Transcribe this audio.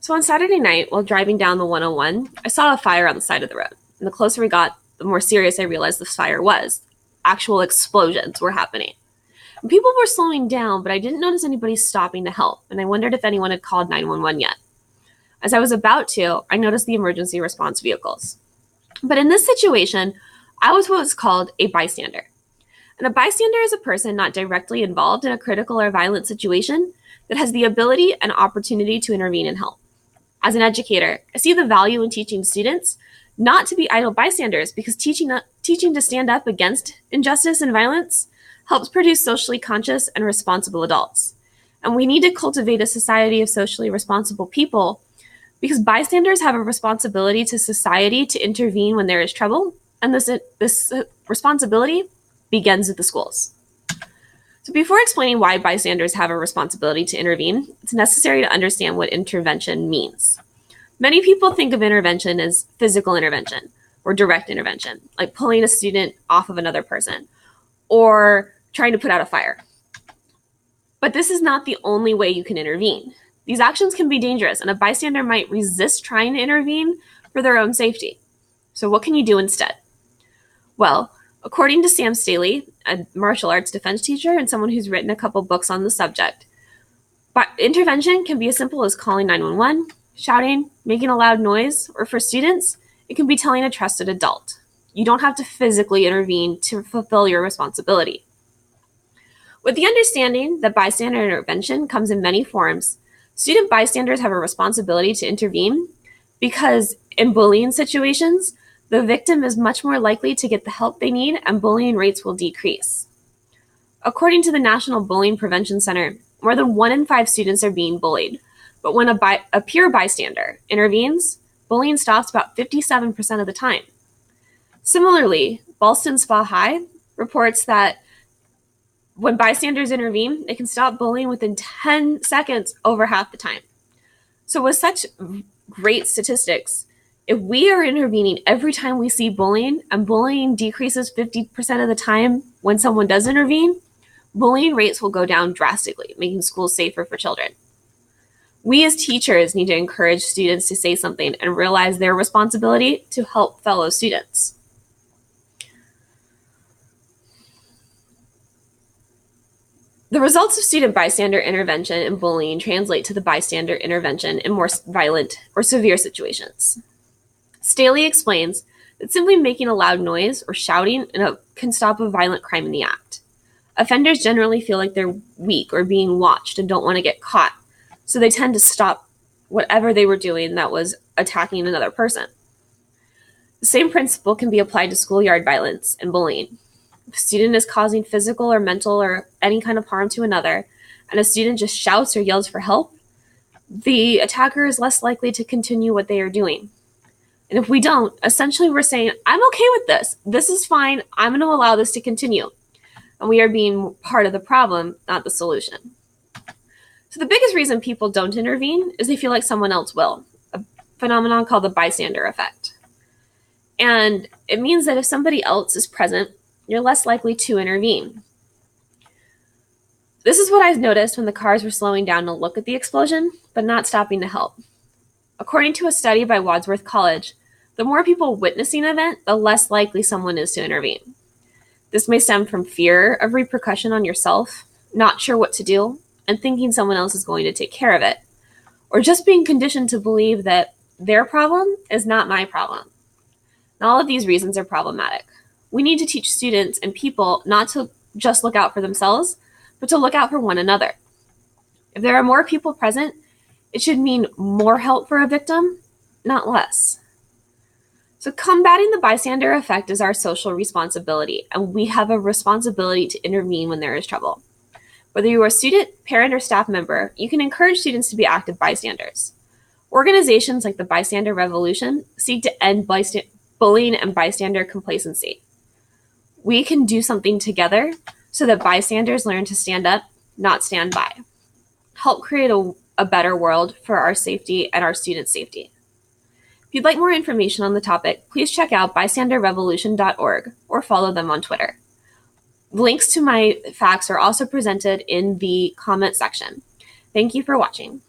So on Saturday night, while driving down the 101, I saw a fire on the side of the road. And the closer we got, the more serious I realized this fire was. Actual explosions were happening. And people were slowing down, but I didn't notice anybody stopping to help, and I wondered if anyone had called 911 yet. As I was about to, I noticed the emergency response vehicles. But in this situation, I was what was called a bystander. And a bystander is a person not directly involved in a critical or violent situation that has the ability and opportunity to intervene and help. As an educator, I see the value in teaching students not to be idle bystanders, because teaching to stand up against injustice and violence helps produce socially conscious and responsible adults. And we need to cultivate a society of socially responsible people, because bystanders have a responsibility to society to intervene when there is trouble, and this responsibility begins at the schools. So before explaining why bystanders have a responsibility to intervene, it's necessary to understand what intervention means. Many people think of intervention as physical intervention or direct intervention, like pulling a student off of another person or trying to put out a fire. But this is not the only way you can intervene. These actions can be dangerous, and a bystander might resist trying to intervene for their own safety. So what can you do instead? Well, according to Sam Staley, a martial arts defense teacher and someone who's written a couple books on the subject, but intervention can be as simple as calling 911, shouting, making a loud noise, or for students, it can be telling a trusted adult. You don't have to physically intervene to fulfill your responsibility. With the understanding that bystander intervention comes in many forms, student bystanders have a responsibility to intervene because in bullying situations, the victim is much more likely to get the help they need and bullying rates will decrease. According to the National Bullying Prevention Center, more than 1 in 5 students are being bullied, but when a peer bystander intervenes, bullying stops about 57% of the time. Similarly, Ballston Spa High reports that when bystanders intervene, it can stop bullying within 10 seconds over half the time. So with such great statistics, if we are intervening every time we see bullying, and bullying decreases 50% of the time when someone does intervene, bullying rates will go down drastically, making schools safer for children. We as teachers need to encourage students to say something and realize their responsibility to help fellow students. The results of student bystander intervention and bullying translate to the bystander intervention in more violent or severe situations. Staley explains that simply making a loud noise or shouting can stop a violent crime in the act. Offenders generally feel like they're weak or being watched and don't want to get caught, so they tend to stop whatever they were doing that was attacking another person. The same principle can be applied to schoolyard violence and bullying. If a student is causing physical or mental or any kind of harm to another, and a student just shouts or yells for help, the attacker is less likely to continue what they are doing. And if we don't, essentially we're saying, I'm okay with this. This is fine. I'm going to allow this to continue. And we are being part of the problem, not the solution. So the biggest reason people don't intervene is they feel like someone else will, a phenomenon called the bystander effect. And it means that if somebody else is present, you're less likely to intervene. This is what I've noticed when the cars were slowing down to look at the explosion, but not stopping to help. According to a study by Wadsworth College, the more people witnessing an event, the less likely someone is to intervene. This may stem from fear of repercussion on yourself, not sure what to do, and thinking someone else is going to take care of it, or just being conditioned to believe that their problem is not my problem. And all of these reasons are problematic. We need to teach students and people not to just look out for themselves, but to look out for one another. If there are more people present, it should mean more help for a victim, not less. So combating the bystander effect is our social responsibility, and we have a responsibility to intervene when there is trouble. Whether you are a student, parent, or staff member, you can encourage students to be active bystanders. Organizations like the Bystander Revolution seek to end bullying and bystander complacency. We can do something together so that bystanders learn to stand up, not stand by. Help create a better world for our safety and our students' safety. If you'd like more information on the topic, please check out bystanderrevolution.org or follow them on Twitter. Links to my facts are also presented in the comment section. Thank you for watching.